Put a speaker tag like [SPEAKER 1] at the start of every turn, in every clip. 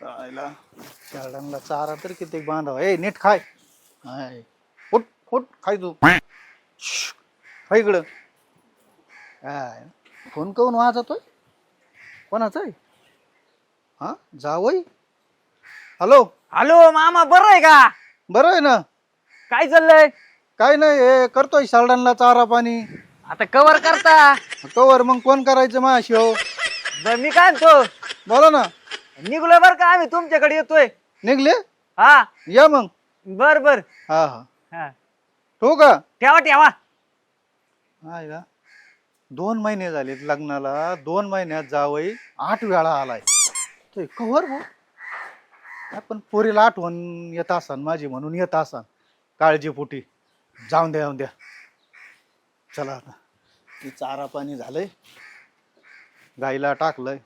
[SPEAKER 1] आयला शाळांना चारा तर किती बांधावा. ए नीट खाय. हाय उठ उठ खाय तू. खाय इकडं. काय फोन करून वाजतोय कोणाचा आहे? हा जावई. हॅलो.
[SPEAKER 2] हॅलो मामा बरं आहे का?
[SPEAKER 1] बरं आहे ना.
[SPEAKER 2] काय चाललंय?
[SPEAKER 1] काय नाही हे करतोय शाळांना चारा पाणी.
[SPEAKER 2] आता कवर करता.
[SPEAKER 1] कवर मग कोण करायचं माझ्याशी हो.
[SPEAKER 2] बरं मी काय म्हणतो,
[SPEAKER 1] बोला ना.
[SPEAKER 2] निघलोय बरं का, आम्ही तुमच्याकडे येतोय.
[SPEAKER 1] निघले
[SPEAKER 2] हा
[SPEAKER 1] या मग.
[SPEAKER 2] बर बर.
[SPEAKER 1] हा हा
[SPEAKER 2] हा
[SPEAKER 1] ठेवू का?
[SPEAKER 2] ठेवा ठेवा.
[SPEAKER 1] हाय का 2 महिने झालेत लग्नाला. 2 महिन्यात जावई 8 वेळा आलाय. तो कवर भाऊ आपण पोरीला आठवण येत असन माझी म्हणून येत असन काळजीपोटी. जाऊन द्या चला आता. ती चारा पाणी झालंय, गाईला टाकलंय,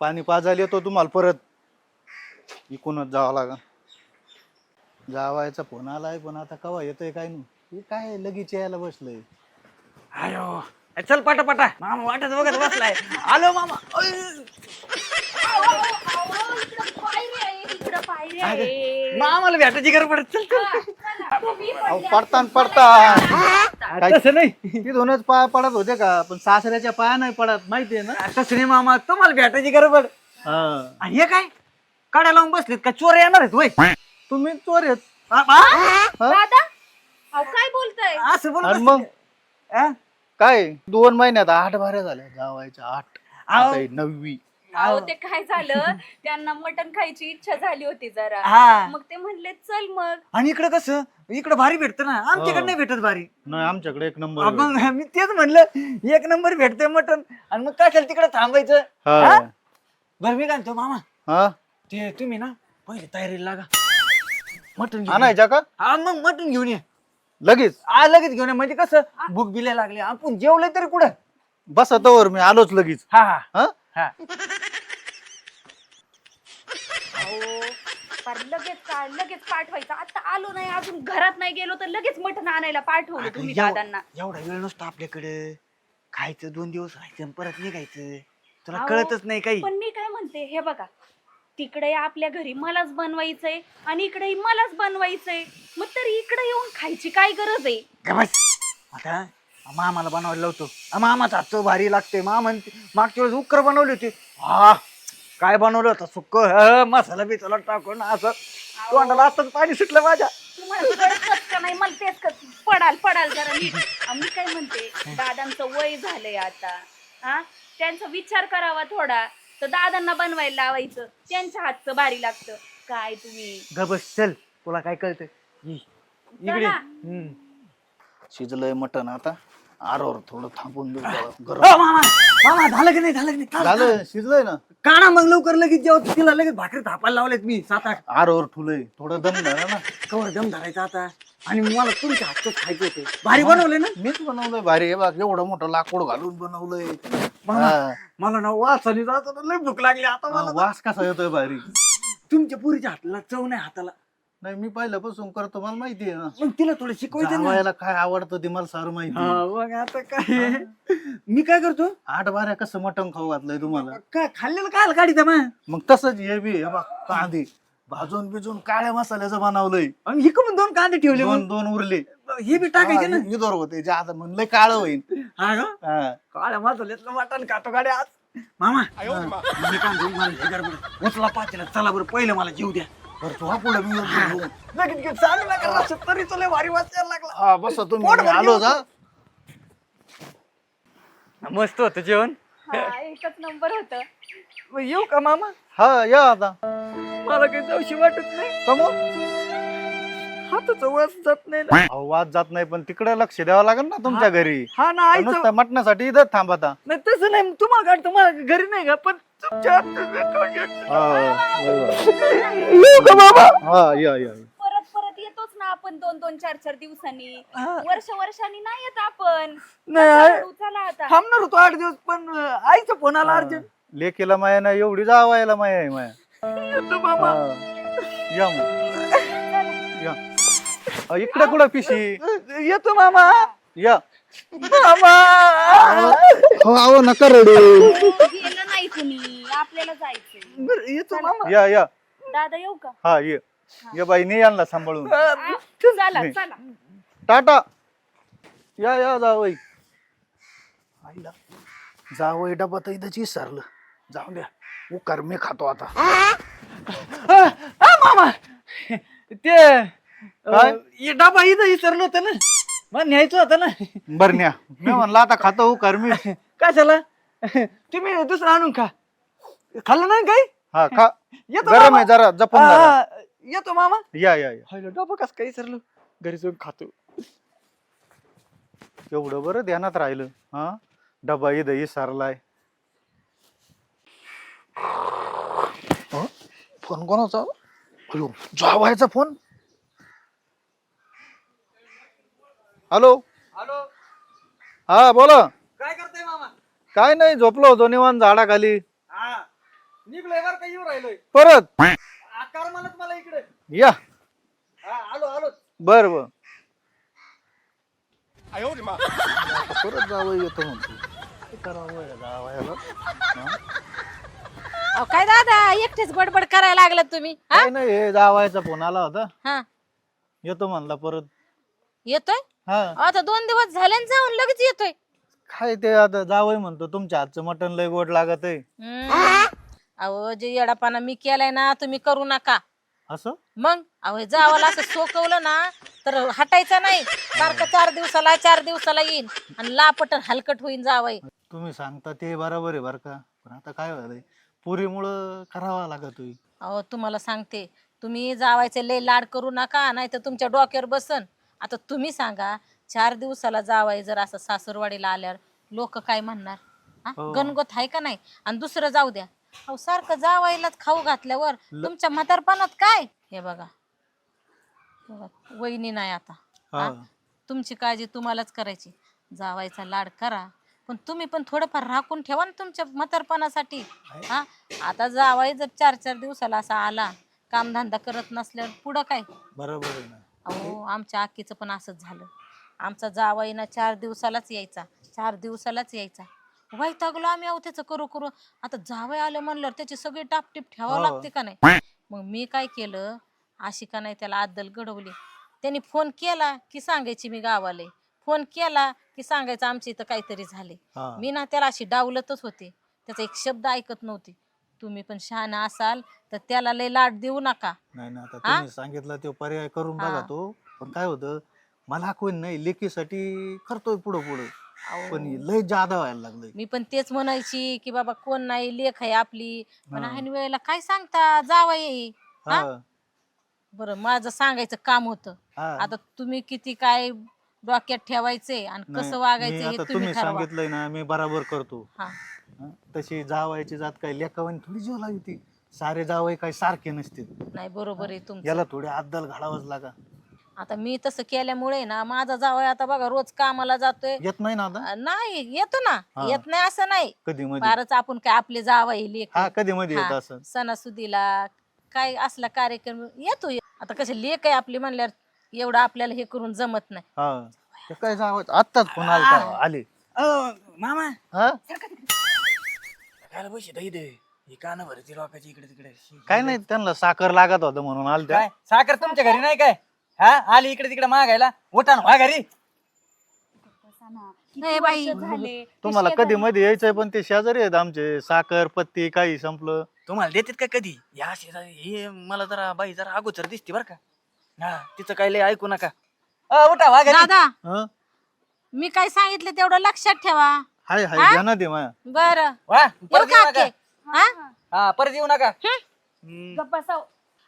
[SPEAKER 1] पाणी पाजायला येतो तुम्हाला परत. इकूनच जावं लागल. जावायचा फोन आलाय पण आता कवा येतोय काय नाही. हे काय लगेच यायला बसलंय.
[SPEAKER 2] आयो चल पटापटा, मामा वाटत बघत बसलाय. आलो मामा. मामाला भेटायची गरज पडत. चल चल.
[SPEAKER 1] पडता
[SPEAKER 2] तसं नाही,
[SPEAKER 1] तिथूनच पाय पडत होते का, पण सासऱ्याच्या पाया नाही पडत माहितीये ना.
[SPEAKER 2] तसं नाही मामा, तुम्हाला भेटायची गरज पड. आणि हे काय काड्या लावून बसलेत का, चोर येणार आहेत वय?
[SPEAKER 1] तुम्ही चोर आहेत.
[SPEAKER 3] दादा अहो काय बोलताय?
[SPEAKER 2] असं बोल.
[SPEAKER 1] आणि मग काय 2 महिन्यात 8 भाऱ्या झाल्या जावायच्या. 8 आता ही 9वी.
[SPEAKER 3] अहो ते काय झालं, त्यांना मटण खायची इच्छा झाली होती जरा.
[SPEAKER 2] हा.
[SPEAKER 3] मग ते म्हणले चल मग.
[SPEAKER 2] आणि इकडं कसं, इकडं भारी भेटतं ना, आमच्याकडे नाही भेटत भारी.
[SPEAKER 1] नाही आमच्याकडे 1 नंबर.
[SPEAKER 2] मग मी तेच म्हणलं 1 नंबर भेटतंय मटण, आणि मग काय तिकडे थांबायचं.
[SPEAKER 1] हा.
[SPEAKER 2] बरं मी काय म्हणतो मामा,
[SPEAKER 1] हा
[SPEAKER 2] ते तुम्ही ना पहिले तयारीला लागा. मटण
[SPEAKER 1] आणायच्या का
[SPEAKER 2] हा मग मटण घेऊन ये
[SPEAKER 1] लगेच.
[SPEAKER 2] लगेच घेऊन ये, म्हणजे कसं भूक बिले लागली, आपण जेवलंय तरी कुठं.
[SPEAKER 1] बस तवर मी आलोच लगेच.
[SPEAKER 2] हा हा
[SPEAKER 1] हा
[SPEAKER 2] हा.
[SPEAKER 3] अहो पर लगेच पाठवायचं. आता आलो नाही अजून, घरात नाही गेलो तर लगेच मटण आणायला पाठवलं तुम्ही दादांना.
[SPEAKER 2] एवढा वेळ नसतो आपल्याकडे. खायचं 2 दिवस राहायचं आणि परत निघायचं. तुला
[SPEAKER 3] अहो,
[SPEAKER 2] कळतच नाही काही.
[SPEAKER 3] पण मी काय म्हणते, हे बघा तिकडे आपल्या घरी मलाच बनवायचंय आणि इकडे मलाच बनवायचंय, मग तरी इकडे येऊन खायची काय गरज आहे?
[SPEAKER 2] का बस आता मामाला बनवायला लावतो. मामाचा हातचं भारी लागते. मागच्या वेळेस उकर बनवली होती. हा काय बनवलं होतं, सुक्क मसाला बिसाला टाकून असं तोंडाला असताच पाणी सुटलं माझ्या.
[SPEAKER 3] तुम्हाला कळतच का नाही, मला तेच पडाल जरा नीट. मी काय म्हणते, दादांचं वय झालंय आता. हा त्यांचा विचार करावा थोडा. तर दादांना बनवायला लावायचं, त्यांच्या हातचं भारी लागतं. काय तुम्ही
[SPEAKER 2] गबस चल, तुला काय कळतं इकडे.
[SPEAKER 3] चला.
[SPEAKER 1] शिजलंय मटण. आता आरोर थोडं थांबून देऊ जरा. गरम
[SPEAKER 2] मामा मामा झालं की नाही, झालं की नाही? थांब,
[SPEAKER 1] झालं
[SPEAKER 2] थांब.
[SPEAKER 1] शिजलंय ना.
[SPEAKER 2] काढा मग लवकर, लगेच जेव्हा तिला लगेच भाकरी थापायला लावलेत मी 7-8.
[SPEAKER 1] आरोर ठुलय थोडं दम धरा ना.
[SPEAKER 2] कवर दम धरायचा आता. आणि मला तुमच्या हातच खायचं होतं. भारी बनवलंय ना
[SPEAKER 1] मीच बनवलंय भारी. हे बघ एवढं मोठं लाकूड घालून बनवलंय.
[SPEAKER 2] मामा,
[SPEAKER 1] हा.
[SPEAKER 2] मला ना वासाने जात होतं, लय भूक लागली आता मला.
[SPEAKER 1] वास कसा येतोय भारी.
[SPEAKER 2] तुमच्या पुरीच्या हातला चव नाही हाताला.
[SPEAKER 1] नाही मी पहिल्यापासून करतो, मला माहितीये ना.
[SPEAKER 2] मग तिला थोडं शिकवायचं ना.
[SPEAKER 1] जावयाला काय आवडतं ते मला सारं माहिती.
[SPEAKER 2] हा, मग आता काय मी काय करतो,
[SPEAKER 1] 8 भाऱ्या कसं मटण खाऊ घातलंय तुम्हाला.
[SPEAKER 2] काय खाल्लेलं काय काढिता मग.
[SPEAKER 1] मग तसंच हे बी हे बघ कांदे भाजून बिजून काळ्या मसाल्याचं बनवलंय.
[SPEAKER 2] आणि इकडून पण 2 कांदे ठेवले. मग
[SPEAKER 1] 2 उरले.
[SPEAKER 2] हे बी टाकायचे ना.
[SPEAKER 1] इदोर होते जे आता म्हणलंय काळं होईल.
[SPEAKER 2] हा का,
[SPEAKER 1] हा.
[SPEAKER 2] काळ्या मसाल्यातलं मटण खातो गाड्या आज. मामा मी काय म्हणतो, मला हे गडबड उचला पातेलं, चला बरं पहिलं मला जीव द्या.
[SPEAKER 1] बरं तू हा पुढे मी येतो.
[SPEAKER 2] लगेच चालू नका, तरी तुला भारी वाचायला लागला.
[SPEAKER 1] हा बस तुम्ही मी आलो जा.
[SPEAKER 2] मस्त होतं जेवण.
[SPEAKER 3] हा एकच नंबर होतं.
[SPEAKER 2] मग येऊ का मामा?
[SPEAKER 1] हा या आता.
[SPEAKER 2] मला काही जाऊशी वाटत नाही.
[SPEAKER 1] कमो
[SPEAKER 2] हाताचा वास जात नाही ना.
[SPEAKER 1] आवाज जात नाही पण तिकडे लक्ष द्यावं लागेल ना तुमच्या घरी.
[SPEAKER 2] हा ना, आईचं
[SPEAKER 1] नुसतं मटणासाठी इथं थांबता.
[SPEAKER 2] नाही तसं नाही, तुम्हाला काढतो, मला घरी नाही का, पण तुमच्या येऊ का मामा?
[SPEAKER 1] हा या
[SPEAKER 3] परत येतोच ना आपण 2-2, 4-4 दिवसांनी. वर्षांनी नाही येत आपण.
[SPEAKER 2] नाही
[SPEAKER 3] चला आता.
[SPEAKER 2] थांबणार होतो 8 दिवस, पण आईचा फोन आला अर्जंट.
[SPEAKER 1] लेकीला माया नाही एवढी जावायला माया आहे माया.
[SPEAKER 2] येतो मामा.
[SPEAKER 1] हा. या मग या. इकडे कुठं पिशी.
[SPEAKER 2] येतो मामा.
[SPEAKER 1] या
[SPEAKER 2] मामा
[SPEAKER 1] हो नका रडू.
[SPEAKER 3] गेलं नाही कुणी. आपल्याला जायचंय.
[SPEAKER 2] बरं, येतो मामा.
[SPEAKER 1] या
[SPEAKER 3] दादा येऊ का?
[SPEAKER 1] हा ये बाई ने यांना सांभाळून
[SPEAKER 3] चला
[SPEAKER 1] नाही.
[SPEAKER 3] चला.
[SPEAKER 1] टाटा या जावई आईला जावई डबा तर इथंच विसरलं. जाऊ द्या उकार मी खातो आता.
[SPEAKER 2] मामा ते
[SPEAKER 1] काय?
[SPEAKER 2] डबा इथं विसरलो होतं ना, मला न्यायचं होतं ना.
[SPEAKER 1] बर न्या मी म्हणलं आता खातो उकार मी.
[SPEAKER 2] काय झालं? तुम्ही दुसरं आणून खा. खाल्लं नाही काही?
[SPEAKER 1] हा खा
[SPEAKER 2] येतो
[SPEAKER 1] गरम
[SPEAKER 2] मामा.
[SPEAKER 1] आहे जरा जपून जरा.
[SPEAKER 2] हा, येतो मामा.
[SPEAKER 1] या
[SPEAKER 2] हायला डबा कस काही विसरलो, घरी जाऊन खातो.
[SPEAKER 1] एवढं बरं ध्यानात राहिलं. हा डबा इथं विसरलाय. फोन कोणाचा? अयो जावायचा फोन. हॅलो
[SPEAKER 2] हॅलो,
[SPEAKER 1] हा बोला.
[SPEAKER 2] काय करताय मामा?
[SPEAKER 1] काय नाही झोपलो होतो निवांत झाडाखाली.
[SPEAKER 2] हा, निघलोय बरं का, येऊ राहिलोय.
[SPEAKER 1] परत
[SPEAKER 2] आकार म्हणत मला इकडे.
[SPEAKER 1] या
[SPEAKER 2] हा, आलो.
[SPEAKER 1] बर परत जावं येतो म्हणतो. काय करावं या जावयाला? हा?
[SPEAKER 4] अहो काय दादा एकटेच बडबड करायला लागलात तुम्ही हा?
[SPEAKER 1] काय नाही हे जावायचा फोन आला होता.
[SPEAKER 4] हा
[SPEAKER 1] येतो म्हणला परत.
[SPEAKER 4] येतोय
[SPEAKER 1] हा
[SPEAKER 4] आता 2 दिवस झाले न जाऊन लगेच येतोय.
[SPEAKER 1] काय ते आता जावई म्हणतो तुमच्या हातचं मटण लय गोड लागत आहे.
[SPEAKER 4] अहो जे येडापाना मी केलाय ना तुम्ही करू नका.
[SPEAKER 1] असं
[SPEAKER 4] मग अहो जावाला असं सोकवलं ना तर हटायचं नाही. सारखं 4 दिवसाला येईन आणि लापट हलकट होईन जावई.
[SPEAKER 1] तुम्ही सांगता ते बरोबर आहे बर का, पण आता काय झालंय पुरीमुळं करावा लागत होई.
[SPEAKER 4] अहो तुम्हाला सांगते तुम्ही जावायचे लय लाड करू नका नाही तर तुमच्या डोक्यावर बसन. आता तुम्ही सांगा 4 दिवसाला जावाय जर असं सासूरवाडीला आल्यावर लोक काय म्हणणार हा?
[SPEAKER 1] हो.
[SPEAKER 4] गणगोत आहे का नाही? आणि दुसरं जाऊ द्या अहो सारखं जावायलाच खाऊ घातल्यावर तुमच्या म्हातारपणात काय हे बघा वहिनी नाही आता हा?
[SPEAKER 1] हा
[SPEAKER 4] तुमची काळजी तुम्हालाच करायची. जावायचा लाड करा पण तुम्ही पण थोडंफार राखून ठेवा ना तुमच्या म्हातारपणासाठी हा. आता जावाई जर 4 दिवसाला असा आला कामधंदा करत नसल्यावर पुढं काय?
[SPEAKER 1] बरोबर आहे ना.
[SPEAKER 4] अहो आमच्या आकीचं पण असंच झालं. आमचा जावाई ना 4 दिवसालाच यायचा. वैतागलो आम्ही अहो त्याचं करू. आता जावई आलं म्हणल्यावर त्याची सगळी टापटीप ठेवावं
[SPEAKER 1] हो.
[SPEAKER 4] लागते का नाही? मग मी काय केलं अशी का नाही त्याला अद्दल घडवली. त्यांनी फोन केला की सांगायची मी गावाले, फोन केला की सांगायचं आमच्या इथं काहीतरी झाले.
[SPEAKER 1] हा.
[SPEAKER 4] मी ना त्याला अशी डावलतच होते, त्याचा एक शब्द ऐकत नव्हती. तुम्ही पण शहाणा असाल तर त्याला लय लाड देऊ नका.
[SPEAKER 1] नाही ना आता
[SPEAKER 4] हा?
[SPEAKER 1] तुम्ही सांगितलं तो पर्याय करून
[SPEAKER 4] हा.
[SPEAKER 1] बघा तो. पण काय होतं मला कोण नाही लेकीसाठी करतोय पुढं
[SPEAKER 4] अहो,
[SPEAKER 1] पण लय जादा व्हायला लागलंय.
[SPEAKER 4] मी पण तेच म्हणायची की बाबा कोण नाही लेख आहे आपली पण
[SPEAKER 1] हा.
[SPEAKER 4] ऐन वेळेला काय सांगता जावई हा?
[SPEAKER 1] हा
[SPEAKER 4] बरं माझं सांगायचं काम होतं.
[SPEAKER 1] हा.
[SPEAKER 4] आता तुम्ही किती काय डोक्यात ठेवायचे आणि
[SPEAKER 1] नाही,
[SPEAKER 4] कसं
[SPEAKER 1] मी
[SPEAKER 4] वागायचं हे
[SPEAKER 1] आता
[SPEAKER 4] तुम्ही
[SPEAKER 1] तुम्ही
[SPEAKER 4] ठरवा.
[SPEAKER 1] सांगितलंय ना मी बराबर करतो.
[SPEAKER 4] हा
[SPEAKER 1] हा, तशी जावायची जात काय लेखावानी थोडी जीव लावी ती. सारे जावई काय सारखे नसते.
[SPEAKER 4] नाही बरोबर आहे तुमचं.
[SPEAKER 1] याला थोडे अद्दल घालावंच लागा.
[SPEAKER 4] आता मी तसं केल्यामुळे ना माझा जावई आता बघा रोज कामाला जातोय.
[SPEAKER 1] येत नाही ना आता
[SPEAKER 4] नाही येतो ना
[SPEAKER 1] हा.
[SPEAKER 4] येत नाही असं नाही.
[SPEAKER 1] कधी मध्ये.
[SPEAKER 4] फारच आपण काय आपले जावई लेख
[SPEAKER 1] हा कधी मध्ये येत
[SPEAKER 4] हा,
[SPEAKER 1] असं.
[SPEAKER 4] सणासुदीला काय असला कार्यक्रम येतो. आता कसे लेख आहे आपली म्हणल्यावर एवढं आपल्याला हे करून जमत नाही.
[SPEAKER 1] हा ते काय जावं आत्ताच फोन आलता आले.
[SPEAKER 2] मामा
[SPEAKER 1] हा
[SPEAKER 2] काय बशी दे ही कान भरती लोकांची इकडे तिकडे.
[SPEAKER 1] काय नाही त्यांना साखर लागत होतं म्हणून आलत्या.
[SPEAKER 2] काय साखर तुमच्या घरी नाही काय? हा, आली इकडे तिकडे मागायला. उठा ना, वा घरी.
[SPEAKER 4] नाही बाई.
[SPEAKER 3] झाले
[SPEAKER 1] तुम्हाला कधी मध्ये यायचंय पण ते शेजारी आहेत आमचे. साखर पत्ती काही संपलं.
[SPEAKER 2] तुम्हाला देतात का कधी? या शेजारी हे मला जरा बाई जरा अगोदर दिसते बर का. हा, तिचं काय लय ऐकू नका. उठा, वा घरी.
[SPEAKER 4] दादा
[SPEAKER 1] हं?
[SPEAKER 4] मी काय सांगितलं तेवढं लक्षात ठेवा.
[SPEAKER 1] हाय
[SPEAKER 4] हा?
[SPEAKER 1] हाय ध्यानात आहे माया.
[SPEAKER 4] बरं
[SPEAKER 2] वा,
[SPEAKER 4] येऊ
[SPEAKER 2] परत
[SPEAKER 4] का
[SPEAKER 2] येऊ
[SPEAKER 4] अक्के?
[SPEAKER 2] नका.
[SPEAKER 4] हा?
[SPEAKER 2] हा, परत येऊ नका.
[SPEAKER 3] गप्पा साव.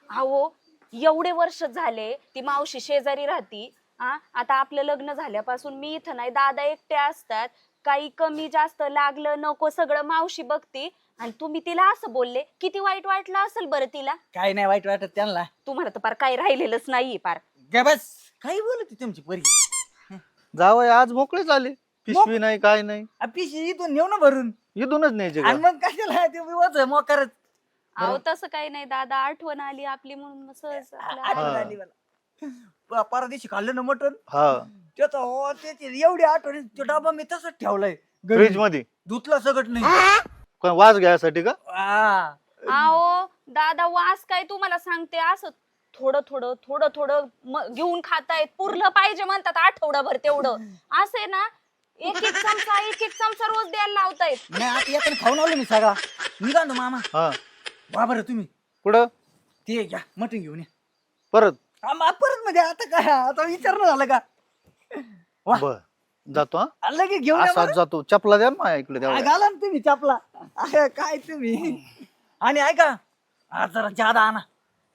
[SPEAKER 3] अहो एवढे वर्ष झाले ती मावशी शेजारी राहती. आता आपलं लग्न झाल्यापासून मी इथं नाही, दादा एकटे असतात. काही कमी जास्त लागलं नको सगळं मावशी बघती आणि तुम्ही तिला असं बोलले. किती वाईट वाटलं असेल बरं तिला.
[SPEAKER 2] काय नाही वाईट वाटत त्यांना.
[SPEAKER 3] तुम्हाला तर पार काही राहिलेलंच नाहीये पार.
[SPEAKER 2] काय बस काही बोलत तुमची परी.
[SPEAKER 1] जावई आज मोकळेच आले. पिशवी नाही काय नाही.
[SPEAKER 2] पिशी इथून नेऊ ना भरून.
[SPEAKER 1] इथूनच न्यायचे
[SPEAKER 2] आणि
[SPEAKER 1] का?
[SPEAKER 2] मग कशाला ते वज मोकारच.
[SPEAKER 3] अहो तसं काही नाही दादा, आठवण आली आपली म्हणून सहज आपलं
[SPEAKER 2] आठवण
[SPEAKER 1] हा.
[SPEAKER 2] आली मला. परदेशी खाल्लं ना मटण.
[SPEAKER 1] हा
[SPEAKER 2] त्याचा त्याची एवढी आठवण तो डबा मी तसंच ठेवलाय
[SPEAKER 1] फ्रीज मध्ये.
[SPEAKER 2] धुतला सगळं नाही.
[SPEAKER 1] वाज घ्यायसाठी का?
[SPEAKER 2] हा.
[SPEAKER 3] आओ दादा वास काय तुम्हाला सांगते असं थोडं थोडं थोडं थोडं घेऊन खातायत पुरलं पाहिजे म्हणतात आठवडाभर तेवढं असं आहे ना एक एक चमचा रोज द्यायला लावतायत.
[SPEAKER 2] नाही आता येताना खाऊन आलो मी सगळा. निघा ना मामा.
[SPEAKER 1] हा
[SPEAKER 2] वा बरं तुम्ही
[SPEAKER 1] कुठं
[SPEAKER 2] ते घ्या मटण घेऊन या.
[SPEAKER 1] परत?
[SPEAKER 2] परत म्हणजे आता काय आता विचारणं झालं का? वा.
[SPEAKER 1] बर जातो हा
[SPEAKER 2] आलं की घेऊन या
[SPEAKER 1] असाच
[SPEAKER 2] बरं.
[SPEAKER 1] जातो. चपला द्या ना माझ्या इकडे द्या.
[SPEAKER 2] घाला ना तुम्ही चपला. काय तुम्ही आणि ऐका आज जरा जादा आणा.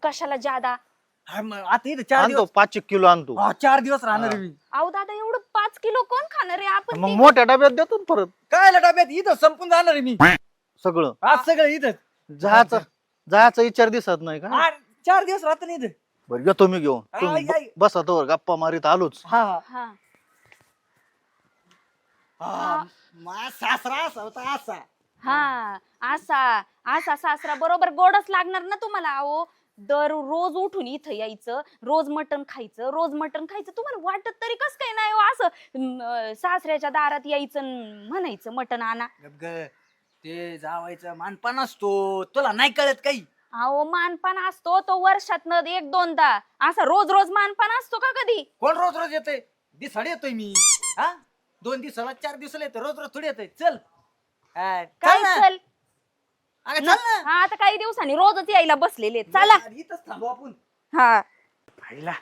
[SPEAKER 3] कशाला जादा?
[SPEAKER 2] आता इथं 4
[SPEAKER 1] आणतो
[SPEAKER 2] दिवस
[SPEAKER 1] 5 किलो आणतो.
[SPEAKER 2] 4 दिवस राहणार आहे मी.
[SPEAKER 3] अहो दादा एवढं 5 किलो कोण खाणार आहे आपण
[SPEAKER 1] मग मोठ्या डब्यात देतो ना परत
[SPEAKER 2] काय डब्यात इथं संपून जाणार आहे मी.
[SPEAKER 1] सगळं.
[SPEAKER 2] आज सगळं इथं
[SPEAKER 1] जायचा विचार दिसत नाही का?
[SPEAKER 2] 4 दिवस राहत नाही इथं.
[SPEAKER 1] बरं येतो मी घेऊन. तुम्ही
[SPEAKER 2] आई, आई.
[SPEAKER 1] बसा तोवर गप्पा मारीत आलोच.
[SPEAKER 2] हा
[SPEAKER 3] हा
[SPEAKER 2] हा मा सासरा असा होता असा.
[SPEAKER 3] हा असा असा सासरा बरोबर गोडच लागणार ना तुम्हाला. अहो रोज उठून इथं यायचं रोज मटण खायचं तुम्हाला वाटत तरी कस काय नाही हो असं सासऱ्याच्या दारात यायचं म्हणायचं मटण आणा.
[SPEAKER 2] गप ग. ते जावायचं मानपान असतो तुला नाही कळत काही.
[SPEAKER 3] अहो मानपान असतो तो वर्षातनं 1-2दा असा रोज रोज मानपान असतो का कधी?
[SPEAKER 2] कोण रोज रोज येतोय? दिसाड येतोय मी. हा 2 दिवसाला 4 दिवसाला येतोय. रोज रोज थोडी येतोय. चल
[SPEAKER 3] काय
[SPEAKER 2] चल ना.
[SPEAKER 3] चल
[SPEAKER 2] अगं चल ना.
[SPEAKER 3] हा आता काही दिवसांनी रोजच यायला बसलेले चला.
[SPEAKER 2] इथंच थांबू आपण.
[SPEAKER 3] हा
[SPEAKER 2] पाहिला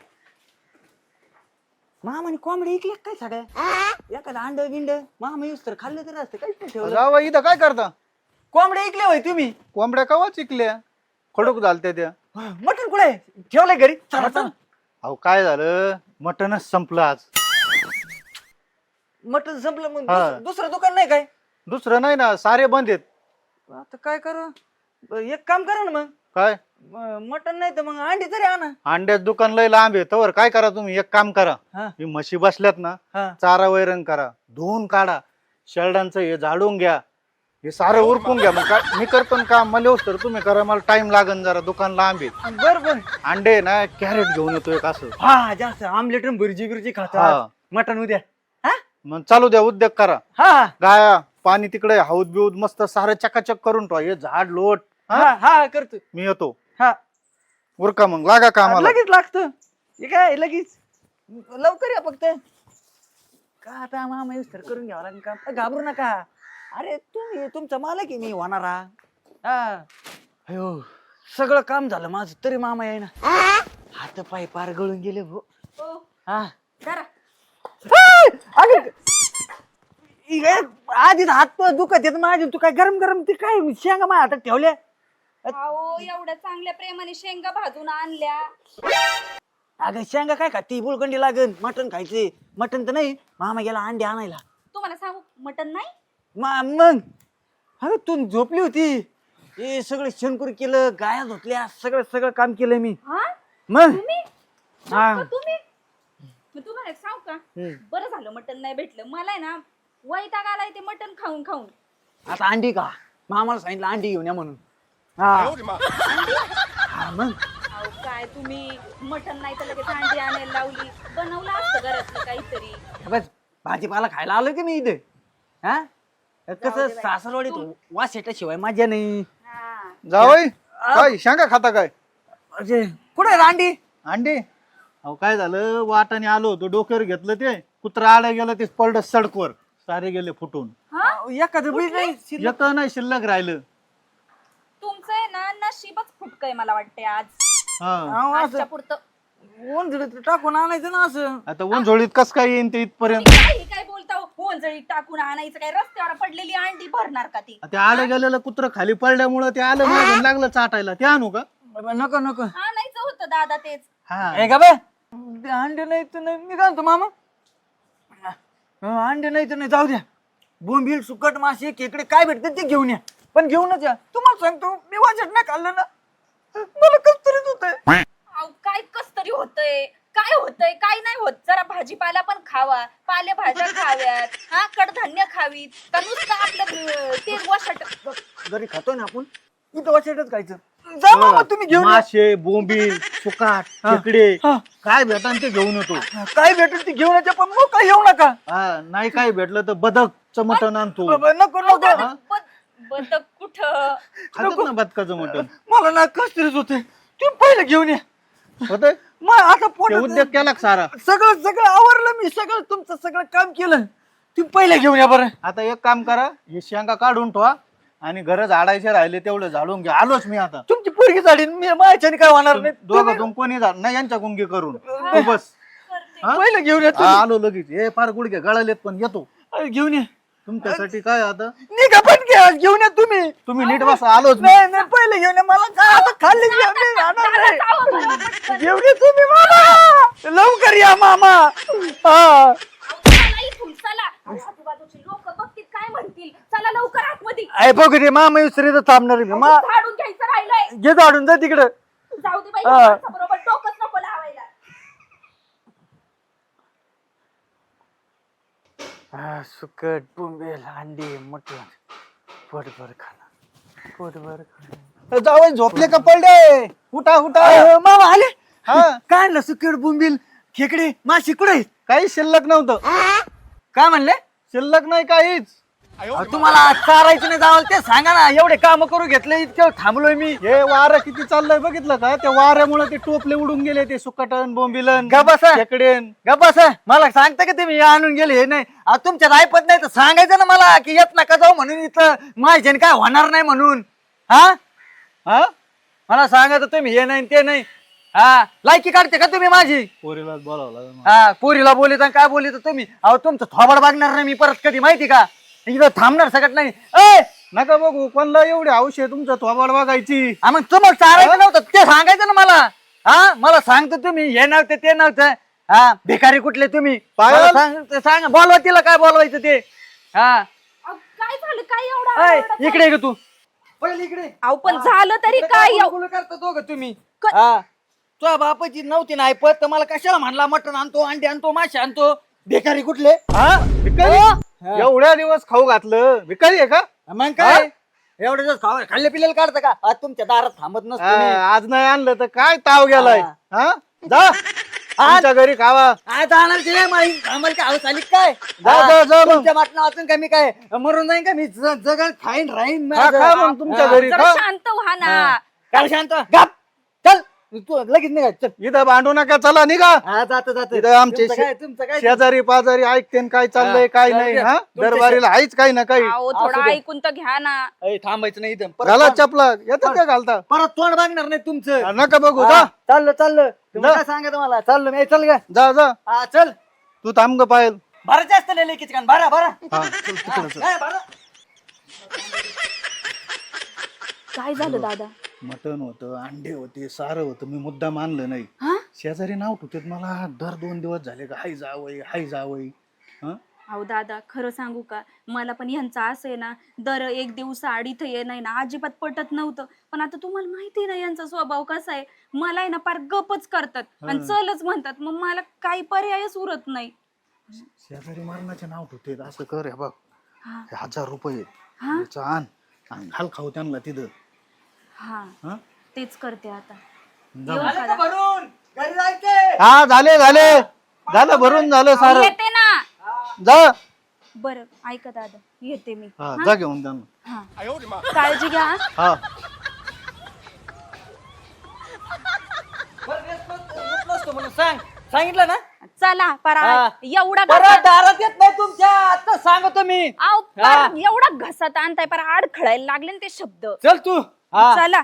[SPEAKER 2] मामाने कोंबडी ऐकली काय सगळ्या एखादा अंड बिंड मामा येऊस तर खाल्लं तर असतं काहीच नाही ठेवलं.
[SPEAKER 1] जावा इथं काय करता?
[SPEAKER 2] कोंबड्या ऐकले होय तुम्ही?
[SPEAKER 1] कोंबड्या कवा चिकल्या खडूक झालत्या त्या.
[SPEAKER 2] मटण कुठे ठेवलंय घरी? चला चला.
[SPEAKER 1] अहो काय झालं मटणच संपलं आज.
[SPEAKER 2] मटण संपलं मग
[SPEAKER 1] हा.
[SPEAKER 2] दुसरं दुकान नाही काय?
[SPEAKER 1] दुसरं नाही ना सारे बंद आहेत.
[SPEAKER 2] आता काय करा एक काम करा ना मग
[SPEAKER 1] काय
[SPEAKER 2] मटण नाही तर मग अंडी तरी आणा.
[SPEAKER 1] अंड्याच दुकान लय लांब आहे तवर काय करा तुम्ही एक काम करा.
[SPEAKER 2] हा.
[SPEAKER 1] ही म्हशी बसल्यात ना
[SPEAKER 2] हा.
[SPEAKER 1] चारा वैरण करा धुवून काढा शेरडांचं हे झाडून घ्या हे सारं उरकून घ्या. मग मी करतो ना काम मला येऊस तर तुम्ही करा मला टाइम लागन जरा दुकान लांब आहे.
[SPEAKER 2] बर बर.
[SPEAKER 1] अंडे ना कॅरेट घेऊन येतो एक असं.
[SPEAKER 2] हा जास्त आमलेट भुर्जी बिर्जी
[SPEAKER 1] हा.
[SPEAKER 2] खाता मटण उद्या. हा
[SPEAKER 1] मग चालू द्या उद्योग करा.
[SPEAKER 2] हा
[SPEAKER 1] गाया पाणी तिकडे हौद बिऊद मस्त सारं चकाचक करून ठेवा. हे झाड लोट
[SPEAKER 2] हा हा करतो.
[SPEAKER 1] मी येतो.
[SPEAKER 2] हा
[SPEAKER 1] उरका मग लागा कामाला.
[SPEAKER 2] लगेच लागतं हे काय लगेच लवकर या फक्त. का आता मामा येऊस तर करून घ्यावं लागेल काम. घाबरू नका. अरे तुम्ही तुमचा मालक आहे मी होणारा. हा अयो सगळं काम झालं माझं तरी मामा येईना. हात पाय पार गळून गेले भो. हा
[SPEAKER 3] जरा
[SPEAKER 2] अगं आधीच हात दुखत येत माझे. तू काय गरम गरम ते काय शेंगा माझ्या हातात ठेवल्या.
[SPEAKER 3] अहो एवढ्या चांगल्या प्रेमाने शेंगा भाजून आणल्या.
[SPEAKER 2] अगं शेंगा काय का ती बुळकंडी लागन. मटण खायचे. मटण तर नाही मामा गेला अंडे आणायला.
[SPEAKER 3] तुम्हाला सांगू मटण नाही
[SPEAKER 2] मग अगं तू झोपली होती. हे सगळं शेणकूर केलं गाया धुतल्या सगळं काम केलं मी.
[SPEAKER 3] हा
[SPEAKER 2] मग
[SPEAKER 3] तुम्ही
[SPEAKER 2] हा.
[SPEAKER 3] मग तुम्हाला एक सांगू का बरं झालं मटण नाही भेटलं. मला आहे ना वैताग आलाय ते मटण खाऊन खाऊन.
[SPEAKER 2] आता अंडी का मामाला सांगितलं अंडी घेऊन या म्हणून. हा हा, मग
[SPEAKER 3] अहो काय तुम्ही मटण नाही तर लगेच अंडी आणायला लावली. बनवलं असतं घरातलं काहीतरी.
[SPEAKER 2] बस भाजीपाला खायला आलो की मी इथे. हा कसं सासरवाडीत वास येण्याशिवाय मजा नाही.
[SPEAKER 3] हा
[SPEAKER 1] जावई काय शेंगा खाता काय?
[SPEAKER 2] अरे कुठे आहे अंडी?
[SPEAKER 1] अंडे अहो काय झालं वाटाने आलो होतो डोक्यावर घेतलं ते कुत्रा आडा गेलं ते पडलं सडकवर सारे गेले फुटून.
[SPEAKER 2] एखादं बीज नाही शिल्लक.
[SPEAKER 1] एक नाही शिल्लक राहिलं.
[SPEAKER 3] तुमचं आहे ना नशीबच फुटकय मला वाटते आज.
[SPEAKER 1] हा
[SPEAKER 2] अहो, असं
[SPEAKER 3] आजच्या पुरतं
[SPEAKER 2] ओंजळीत टाकून आणायचं ना असं.
[SPEAKER 1] आता उंझोळीत कस काय येईन ते इथपर्यंत.
[SPEAKER 3] काय बोलता ओंजळीत टाकून आणायचं काय रस्त्यावर पडलेली अंडी भरणार का ती?
[SPEAKER 1] ते आलं गेलेलं कुत्र खाली पडल्यामुळं ते आलं मागून लागलं चाटायला ते आणू का?
[SPEAKER 2] नको नको
[SPEAKER 3] आणायचं होतं दादा तेच.
[SPEAKER 1] हा
[SPEAKER 2] हे का बे ते अंडे नाही तर नाही मी काय म्हणतो मामा अंडे नाही तर नाही जाऊ द्या. बोंबील सुकट मासे खेकडे काय भेटते ते घेऊन या. पण घेऊनच या. तुम्हाला सांगतो मी वाजत नाही खाल्लं ना मला कस तरीच होतंय.
[SPEAKER 3] अहो काय कस तरी होतंय काय होतंय काय नाही होत. जरा भाजीपाला पण खावा पालेभाज्या खाव्यात. हा कडधान्य खावीत का नुसतं आपलं तेच वशाट.
[SPEAKER 2] घरी खातोय ना आपण इथं वाचतच खायचं. जा मामा तुम्ही घेऊन या.
[SPEAKER 1] मासे बोंबील सुकाट खेकडे
[SPEAKER 2] हा.
[SPEAKER 1] काय भेटन ते घेऊन येतो.
[SPEAKER 2] काय भेटेल ते घेऊन यायचं पण मग काय येऊ नका.
[SPEAKER 1] हा नाही काय भेटलं तर बदकचं मटण आणतो.
[SPEAKER 2] नको नको
[SPEAKER 3] दादा, बदक कुठं?
[SPEAKER 1] खातात ना बदकाचं मटण
[SPEAKER 2] मला ना कसतरीच होते तुम्ही पहिलं घेऊन या
[SPEAKER 1] होतंय
[SPEAKER 2] मग आता
[SPEAKER 1] ते
[SPEAKER 2] पोटात
[SPEAKER 1] उद्योग केला का सारा
[SPEAKER 2] सगळं सगळं आवरलं मी सगळं तुमचं सगळं काम केलं तुम्ही पहिले घेऊन या बरं.
[SPEAKER 1] आता एक काम करा हे शेंगा काढून ठेवा आणि घर झाडायचे राहिले तेवढं झाडून घ्या आलोच मी आता
[SPEAKER 2] तुमची पोरगी झाली मी माझ्याने काय होणार नाही
[SPEAKER 1] दोघं कोणी झाड नाही यांच्या गुंगी करून तू बस हा?
[SPEAKER 2] पहिलं घेऊन या
[SPEAKER 1] हा, आलो लगेच हे फार गुडघे गळालेत पण येतो
[SPEAKER 2] तुम्ही. घेऊन या
[SPEAKER 1] तुमच्यासाठी काय आता
[SPEAKER 2] निघा पण घ्या घेऊन या तुम्ही.
[SPEAKER 1] तुम्ही नीट बसा आलोच मी.
[SPEAKER 2] नाही नाही पहिले घेऊन या मला काय आता खाल्ली घेऊन नाही जाणार नाही. घेऊन या तुम्ही मामा लवकर या मामा हा
[SPEAKER 3] चला इथून, चला. आजूबाजूची लोक बघतील काय म्हणतील. चला लवकर आतमध्ये.
[SPEAKER 2] आहे बघू दे मामा विसरीत थांबणार आहे.
[SPEAKER 3] झाडून घ्यायचं राहिलंय.
[SPEAKER 2] घे झाडून जा तिकडं.
[SPEAKER 3] जाऊ दे बाई,
[SPEAKER 2] हा.
[SPEAKER 3] बरोबर डोकंच नको लावायला.
[SPEAKER 2] सुकट बुंबेल अंडी मटण पोटभर खाना पोटभर खाना
[SPEAKER 1] जावई झोपले का पडले उठा उठा
[SPEAKER 2] मामा आले
[SPEAKER 1] हा
[SPEAKER 2] काय ना सुकट बुंबील खेकडे माशी कुठे
[SPEAKER 1] काही शिल्लक नव्हतं
[SPEAKER 2] काय म्हणले
[SPEAKER 1] शिल्लक नाही काहीच
[SPEAKER 2] तुम्हाला चारायचं नाही जावं ते सांगा ना एवढे काम करू घेतले इतकं थांबलोय मी
[SPEAKER 1] हे वारं किती चाललंय बघितलं का त्या वाऱ्यामुळे ते टोपले उडून गेले ते सुकटन बोंबिलन
[SPEAKER 2] गा बसा.
[SPEAKER 1] खेकडेन
[SPEAKER 2] बस मला सांगता का तुम्ही आणून गेले हे नाही तुमच्यात ऐपत नाही तर सांगायचं ना मला की येत नका जाऊ म्हणून इथं माझ्याने काय होणार नाही म्हणून हा
[SPEAKER 1] हा
[SPEAKER 2] मला सांगायचं तुम्ही हे नाही ते नाही हा लायकी काढते का तुम्ही माझी
[SPEAKER 1] पोरीला बोलावलं
[SPEAKER 2] हा पोरीला बोलित आणि काय बोलित तुम्ही अहो तुमचं थोबाड बघणार नाही मी परत कधी माहिती का इथं थांबणार सगळं नाही ए
[SPEAKER 1] नका बघू कोणला एवढे औषध तुमच्या थोबाड बघायची
[SPEAKER 2] मग तुम्हाला चारायचं नव्हतं ते सांगायचं ना मला हा मला सांगतो तुम्ही हे नव्हतं ते नव्हतं हा भिकारी कुठले तुम्ही
[SPEAKER 1] पायल?
[SPEAKER 2] मला सांग बोलवा तिला काय बोलवायचं ते हा
[SPEAKER 3] अहो, काय झालं काय एवढं
[SPEAKER 2] ऐ,
[SPEAKER 3] आरडाओरडा
[SPEAKER 2] इकडे ये ग तू पहिले इकडे
[SPEAKER 3] अहो पण झालं तरी काय
[SPEAKER 2] करता दोघं तुम्ही हा तुझ्या बापाची नव्हती ना ऐपत तर मला कशाला म्हणला मटण आणतो अंडी आणतो मासे आणतो भिकारी कुठले
[SPEAKER 1] हा भिकारी एवढ्या दिवस खाऊ घातलं भिकारी आहे का
[SPEAKER 2] मग काय एवढे दिवस खाल्ले पिल्ले काढतं का आज तुमच्या दारात थांबत नसतो मी.
[SPEAKER 1] आज नाही आणलं तर काय ताव गेलाय
[SPEAKER 2] हा.
[SPEAKER 1] हा जा तुमच्या घरी खावा
[SPEAKER 2] आज आणाल ते माहिती थांबाल का आऊस आली काय
[SPEAKER 1] जा मग.
[SPEAKER 2] तुमच्या वाटणं वाचून का मी काय मरून जाईन का मी जगात खाईन राहीन
[SPEAKER 1] खा खा मग तुमच्या घरी
[SPEAKER 3] जरा
[SPEAKER 1] खा
[SPEAKER 3] शांत व्हा ना.
[SPEAKER 2] काय शांत गप चल तू लगेच निघा चल
[SPEAKER 1] इथं भांडू नका चला निघा
[SPEAKER 2] हा जात जात
[SPEAKER 1] इथं आमचे
[SPEAKER 2] तुमचं काय
[SPEAKER 1] शेजारी पाजारी ऐकते काय चाललंय काय
[SPEAKER 2] जाऊ
[SPEAKER 1] नाही
[SPEAKER 2] दे.
[SPEAKER 1] हा
[SPEAKER 2] तुमच्या
[SPEAKER 1] दरबारीला आहेच काही ना काही
[SPEAKER 3] अहो
[SPEAKER 2] असू
[SPEAKER 3] थोडं
[SPEAKER 2] दे.
[SPEAKER 3] ऐकून तर घ्या ना.
[SPEAKER 2] ऐ, थांबायचं नाही इथं
[SPEAKER 1] घाला
[SPEAKER 2] परत
[SPEAKER 1] चपला येतात का घालता
[SPEAKER 2] परत तोंड बघणार नाही तुमचं
[SPEAKER 1] नका बघू
[SPEAKER 2] हा,
[SPEAKER 1] जा
[SPEAKER 2] चाललं चाललं तुम्ही
[SPEAKER 1] जा.
[SPEAKER 2] काय सांगा मला चाललो मी चल ग
[SPEAKER 1] जा जा
[SPEAKER 2] हा चल
[SPEAKER 1] तू थांब ग पायल
[SPEAKER 2] भरा जास्त लिहिले की चिकन भरा भरा
[SPEAKER 1] हा चल तिकडं चल.
[SPEAKER 2] काय भरा
[SPEAKER 3] काय झालं दादा?
[SPEAKER 1] मटण होतं अंडे होते सारं होतं मी मुद्दा मानलं नाही
[SPEAKER 3] हा?
[SPEAKER 1] शेजारी नाव ठेवतात मला दर 2 दिवस झाले का हाय जावई हा
[SPEAKER 3] अहो दादा खरं सांगू का मला पण ह्यांचं असं आहे ना दर एक दिवस आड इथं ये नाही ना अजिबात पटत नव्हतं पण आता तुम्हाला माहिती आहे ना यांचा स्वभाव कसा आहे मला आहे ना फार गपच करतात आणि चलच म्हणतात मग मला काही पर्यायच उरत नाही.
[SPEAKER 1] शेजारी मरणाचे नाव ठेवतात असं कर हे बघ
[SPEAKER 3] हा.
[SPEAKER 1] हे 1000 रुपये
[SPEAKER 3] हा?
[SPEAKER 1] याचं आण आणि घाल खाऊ त्यांना तिथं
[SPEAKER 3] हा
[SPEAKER 1] हा
[SPEAKER 3] तेच करते आता.
[SPEAKER 1] जा.
[SPEAKER 3] येऊ
[SPEAKER 2] आलं
[SPEAKER 3] का
[SPEAKER 2] का
[SPEAKER 3] दादा?
[SPEAKER 2] भरून घरी जायचंय
[SPEAKER 1] हा झालं भरून झालं सारं
[SPEAKER 3] येते ना.
[SPEAKER 1] जा
[SPEAKER 3] बरं ऐका दादा येते मी.
[SPEAKER 1] हा जा घेऊन त्यांना
[SPEAKER 3] हा काळजी घ्या.
[SPEAKER 1] हा
[SPEAKER 2] बरं, येत नसतो म्हणून सांगितलं ना
[SPEAKER 3] चला परा
[SPEAKER 2] हा.
[SPEAKER 3] एवढा
[SPEAKER 2] परत दारात येत नाही तुमच्या आता सांगतो मी
[SPEAKER 3] अहो,
[SPEAKER 2] हा.
[SPEAKER 3] एवढा घसात आणताय पर आड खळायला लागले ना ते शब्द.
[SPEAKER 2] चल तू हा.
[SPEAKER 3] चला